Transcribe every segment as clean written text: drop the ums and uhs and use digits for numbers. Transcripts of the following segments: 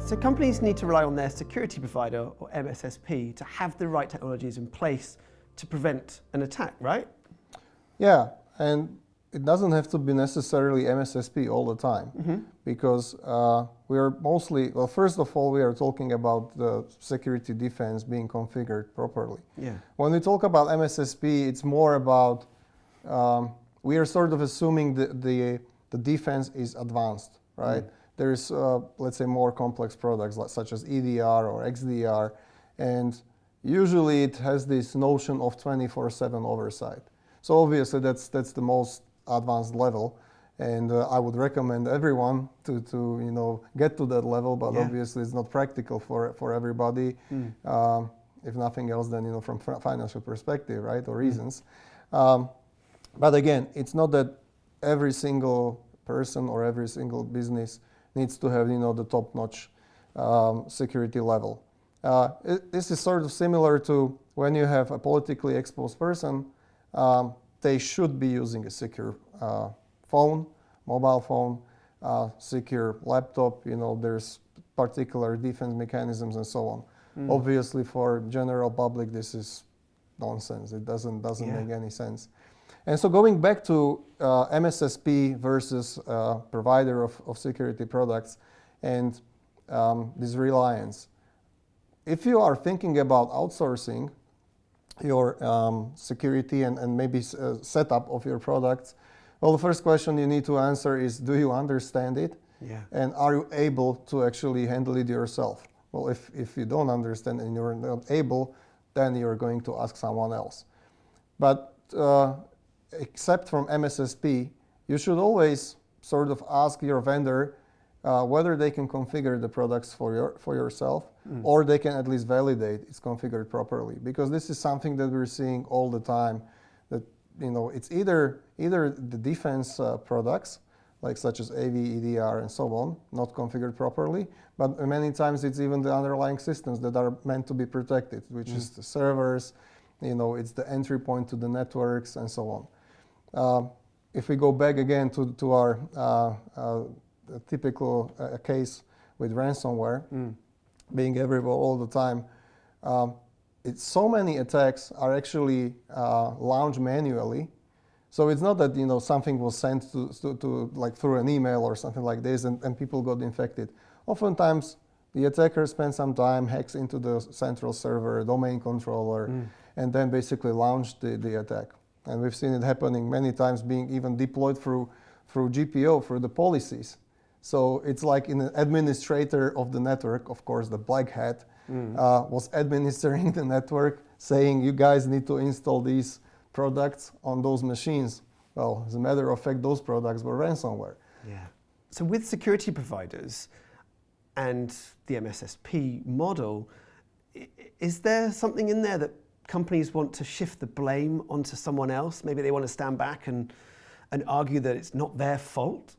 So companies need to rely on their security provider, or MSSP, to have the right technologies in place to prevent an attack, right? Yeah, and it doesn't have to be necessarily MSSP all the time, because we are mostly, well, first of all, we are talking about the security defense being configured properly. Yeah. When we talk about MSSP, it's more about, we are sort of assuming the defense is advanced, right? There's, let's say, more complex products such as EDR or XDR, and usually it has this notion of 24/7 oversight. So obviously that's the most advanced level, and I would recommend everyone to get to that level, but obviously it's not practical for everybody. If nothing else, then from financial perspective, right, or reasons. But again, it's not that every single person or every single business needs to have the top-notch security level. This is sort of similar to when you have a politically exposed person. They should be using a secure phone, mobile phone, secure laptop. There's particular defense mechanisms and so on. Obviously, for general public, this is nonsense. It doesn't make any sense. And so going back to MSSP versus provider of security products and this reliance. If you are thinking about outsourcing your security and maybe setup of your products, well, the first question you need to answer is, do you understand it? Yeah. And are you able to actually handle it yourself? Well, if you don't understand and you're not able, then you're going to ask someone else. But except from MSSP, you should always sort of ask your vendor whether they can configure the products for yourself, or they can at least validate it's configured properly. Because this is something that we're seeing all the time, that it's either the defense products, like such as AV, EDR, and so on, not configured properly, but many times it's even the underlying systems that are meant to be protected, which is the servers, it's the entry point to the networks, and so on. If we go back again to our typical case with ransomware being everywhere all the time, so many attacks are actually launched manually. So it's not that something was sent to like through an email or something like this, and people got infected. Oftentimes, the attacker spends some time, hacks into the central server, domain controller, and then basically launched the attack. And we've seen it happening many times, being even deployed through GPO, through the policies. So it's like an administrator of the network, of course, the black hat, was administering the network, saying, you guys need to install these products on those machines. Well, as a matter of fact, those products were ransomware. Yeah. So with security providers and the MSSP model, is there something in there that companies want to shift the blame onto someone else? Maybe they want to stand back and argue that it's not their fault?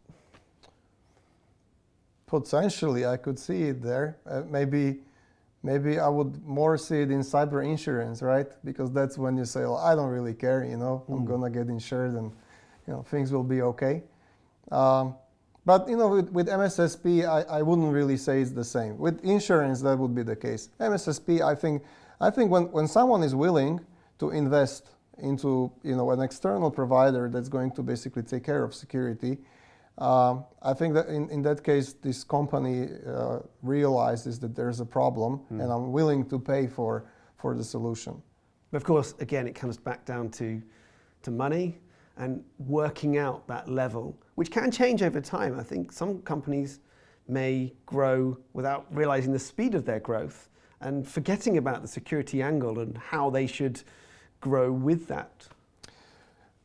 Potentially, I could see it there. Maybe I would more see it in cyber insurance, right? Because that's when you say, well, I don't really care, I'm gonna get insured and things will be okay. But with MSSP, I wouldn't really say it's the same. With insurance, that would be the case. MSSP, I think when someone is willing to invest into an external provider that's going to basically take care of security, I think that in that case, this company realizes that there's a problem, and I'm willing to pay for the solution. But of course, again, it comes back down to money and working out that level, which can change over time. I think some companies may grow without realizing the speed of their growth and forgetting about the security angle and how they should grow with that.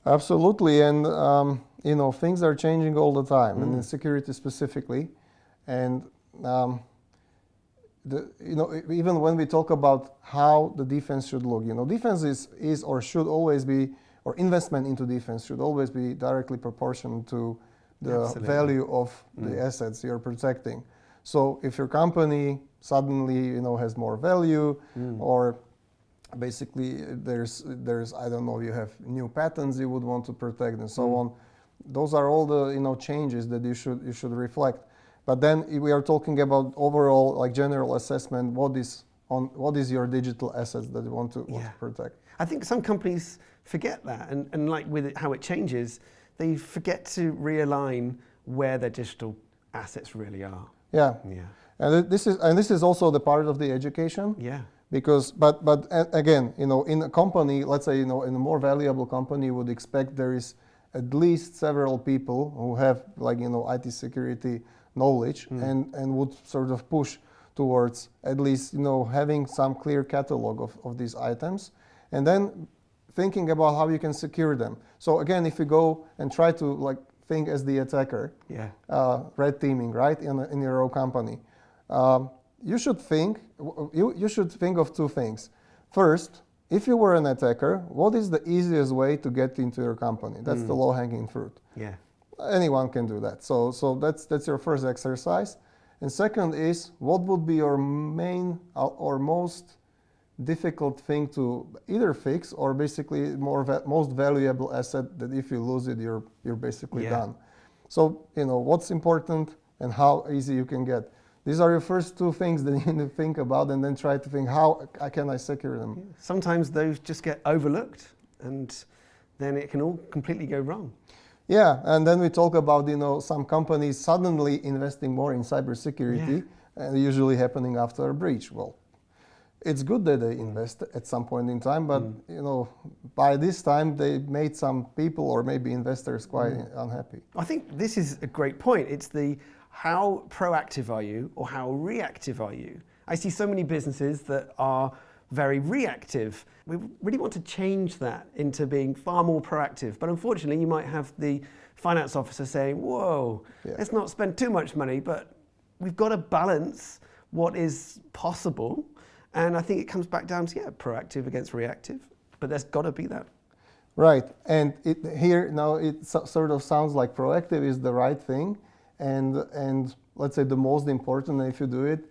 Absolutely, and things are changing all the time, and in security specifically. And even when we talk about how the defense should look, defense is or should always be, or investment into defense should always be directly proportional to the value of the assets you're protecting. So if your company suddenly has more value, or basically there's I don't know, you have new patents you would want to protect and so on, those are all the changes that you should reflect. But then we are talking about overall, like general assessment. What is your digital assets that you want to protect? I think some companies forget that, and like with how it changes, they forget to realign where their digital assets really are. Yeah. Yeah. And this is also the part of the education. Yeah. Because, but again, in a company, let's say, in a more valuable company, you would expect there is at least several people who have IT security knowledge and would sort of push towards at least having some clear catalog of these items, and then thinking about how you can secure them. So again, if you go and try to think as the attacker, red teaming, right, in your own company. You should think of two things. First, if you were an attacker, what is the easiest way to get into your company? That's the low-hanging fruit. Yeah. Anyone can do that. So that's your first exercise. And second is, what would be your main or most difficult thing to either fix or basically most valuable asset that if you lose it, you're basically done. So what's important and how easy you can get. These are your first two things that you need to think about, and then try to think, how can I secure them? Sometimes those just get overlooked, and then it can all completely go wrong. Yeah, and then we talk about some companies suddenly investing more in cybersecurity, and usually happening after a breach. Well, it's good that they invest at some point in time, but by this time they made some people or maybe investors quite unhappy. I think this is a great point. It's the how proactive are you or how reactive are you? I see so many businesses that are very reactive. We really want to change that into being far more proactive. But unfortunately, you might have the finance officer saying, whoa, let's not spend too much money, but we've got to balance what is possible. And I think it comes back down to, proactive against reactive, but there's got to be that. Right, and here now it sort of sounds like proactive is the right thing. And let's say the most important, if you do it,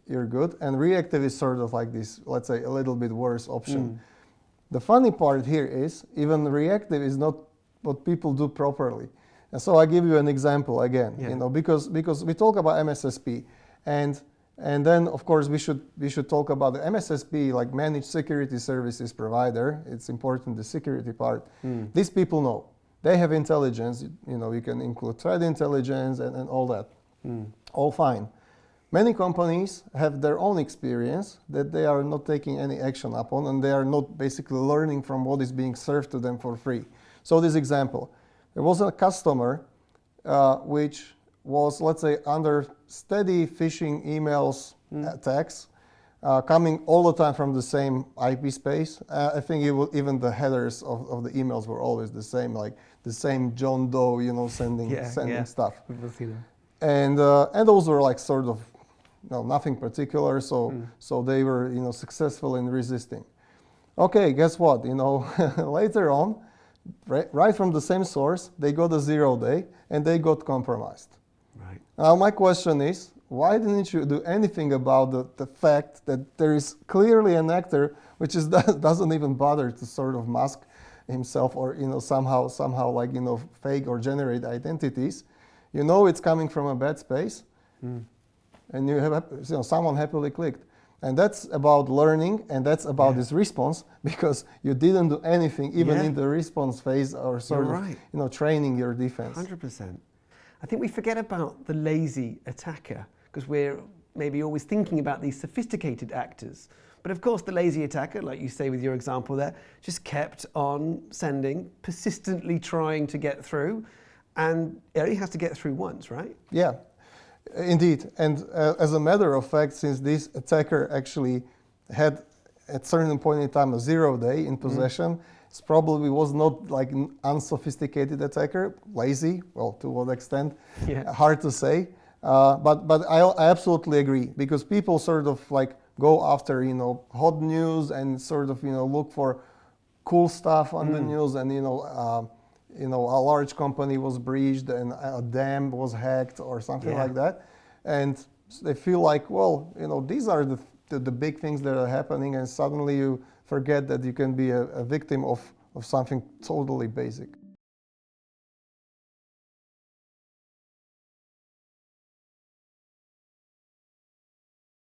you're good. And reactive is sort of like this, let's say, a little bit worse option. The funny part here is even reactive is not what people do properly. And so I give you an example again, because we talk about MSSP, and then of course we should talk about the MSSP, like managed security services provider. It's important, the security part. These people know. They have intelligence, you can include threat intelligence and all that. All fine. Many companies have their own experience that they are not taking any action upon, and they are not basically learning from what is being served to them for free. So this example, there was a customer which was, let's say, under steady phishing emails attacks, coming all the time from the same IP space. I think even the headers of the emails were always the same, like the same John Doe, sending stuff. And those were like sort of nothing particular. So they were successful in resisting. Okay, guess what? Later on, right from the same source, they got a 0-day and they got compromised. Right. Now my question is, why didn't you do anything about the fact that there is clearly an actor which doesn't even bother to sort of mask himself or somehow fake or generate identities? It's coming from a bad space, and you have someone happily clicked, and that's about learning, and that's about this response, because you didn't do anything even in the response phase or sort of training your defense. 100%. I think we forget about the lazy attacker because we're maybe always thinking about these sophisticated actors. But of course, the lazy attacker, like you say with your example there, just kept on sending, persistently trying to get through, and it only has to get through once, right? Yeah, indeed. And as a matter of fact, since this attacker actually had at certain point in time a 0-day in possession, it probably was not like an unsophisticated attacker, lazy, well, to what extent, hard to say. But I absolutely agree, because people sort of like go after hot news and sort of look for cool stuff on the news, and a large company was breached and a dam was hacked or something like that, and they feel like, well, these are the big things that are happening, and suddenly you forget that you can be a victim of something totally basic.